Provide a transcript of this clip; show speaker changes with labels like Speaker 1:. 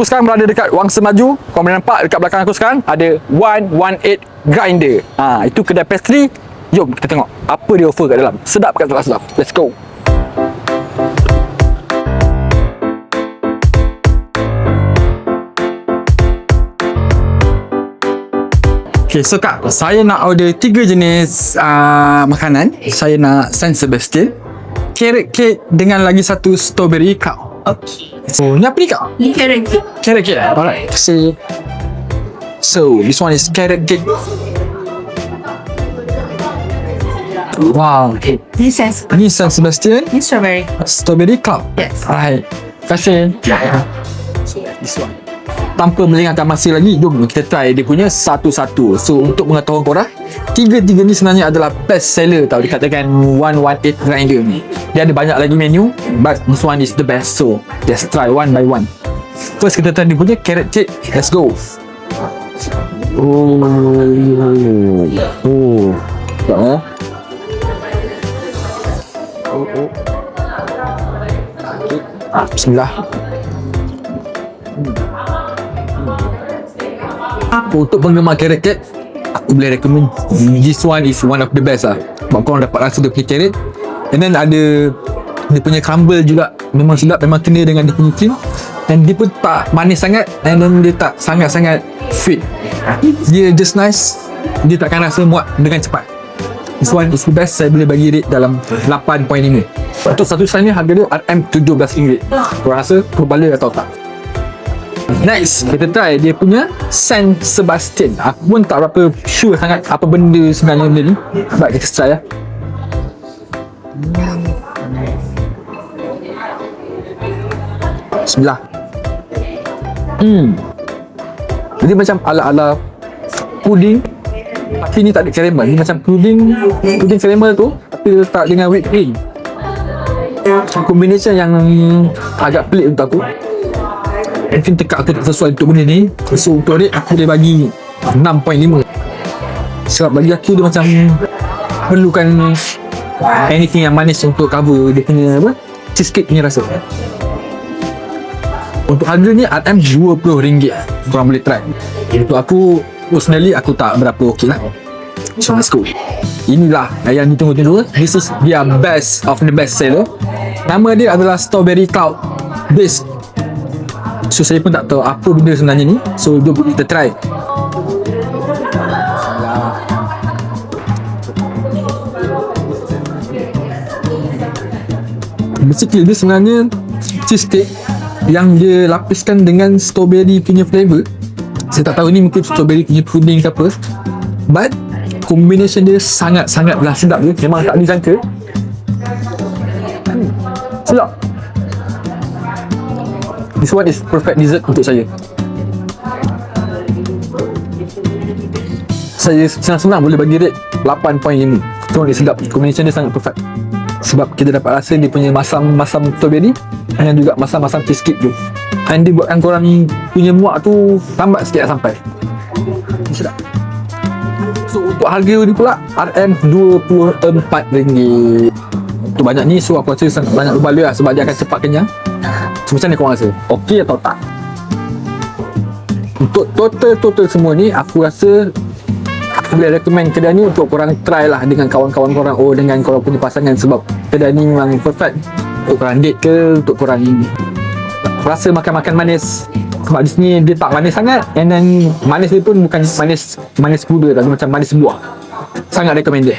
Speaker 1: Aku sekarang berada dekat Wangsa Maju. Kau boleh nampak dekat belakang aku sekarang ada 118 Grinder. Itu kedai pastry. Jom kita tengok apa dia offer kat dalam. Sedap kat tak sedap. Let's go. Okay, so Kak, saya nak order 3 jenis makanan. Saya nak San Sebastian, carrot cake dengan lagi satu strawberry cloud.
Speaker 2: Okay.
Speaker 1: So, ni apa ni Kak?
Speaker 2: Ni carrot cake.
Speaker 1: Carrot cake. Alright. See. So, this one is carrot cake. Wow.
Speaker 2: Ni sense.
Speaker 1: Ni San Sebastian,
Speaker 2: Ni strawberry.
Speaker 1: strawberry cloud.
Speaker 2: Yes.
Speaker 1: Alright. Terima kasih. This one. Tanpa melengahkan masa lagi, jom kita try dia punya satu-satu. So, untuk mengetahui korang, tiga-tiga ni sebenarnya adalah best seller tau, dikatakan 118 Grinder ni. Dia ada banyak lagi menu, but this one is the best. So, let's try one by one. First, kita try dia punya carrot cake. Let's go. Bismillah. Untuk penggemar carrot cake, aku boleh recommend this one is one of the best lah. Sebab korang dapat rasa dia punya carrot, and then ada dia punya crumble juga. Memang sedap, memang kena dengan dia punya cream. Dan dia pun tak manis sangat, and then dia tak sangat-sangat sweet. Dia just nice. Dia takkan rasa muak dengan cepat. This one is the best. Saya boleh bagi rate dalam 8.5. Untuk satu slice ni harga dia RM17. Korang rasa berbala atau tak? Next, kita try dia punya San Sebastian. Aku pun tak berapa sure sangat apa benda sebenarnya benda ni. Baik, kita try lah. Bismillah. Dia macam ala-ala puding, tapi ni tak ada caramel. Ni macam puding caramel tu, tapi letak dengan whipped cream. Combination yang agak pelik untuk aku. Mungkin tekak aku tak sesuai untuk benda ni. So untuk rate aku boleh bagi 6.5. Sebab bagi aku dia macam perlukan anything yang manis untuk cover dia punya apa, cheesecake punya rasa. Untuk harga ni RM20. Korang boleh try. Untuk aku personally, aku tak berapa okey lah. So let's go. Inilah yang ditunggu-tunggu. This is their best of the best seller. Nama dia adalah Strawberry Cloud Base. So saya pun tak tahu apa benda sebenarnya ni. So jom kita try. Basically dia sebenarnya cheesecake yang dia lapiskan dengan strawberry punya flavour. Saya tak tahu ni mungkin strawberry punya pudding ke apa, but combination dia sangat-sangatlah sedap dia. Memang tak disangka. Sedap. This one is perfect dessert untuk saya. Saya senang-senang boleh bagi rate 8.5. So dia sedap. Combination dia sangat perfect. Sebab kita dapat rasa dia punya masam-masam strawberry dan juga masam-masam cheesecake tu. Dan dia buatkan korang punya muak tu lambat sikit nak sampai. Sedap. So untuk harga ni pula RM24. Untuk banyak ni, so aku rasa sangat banyak berbala lah, sebab dia akan cepat kenyang. So macam mana korang rasa? Okey atau tak? Untuk total semua ni, aku rasa aku boleh recommend kedai ni untuk korang try lah dengan kawan-kawan korang, dengan korang punya pasangan. Sebab kedai ni memang perfect untuk korang date ke, untuk korang rasa makan-makan manis. Sebab di sini dia tak manis sangat, and then manis dia pun bukan manis gula, tapi macam manis buah. Sangat recommended.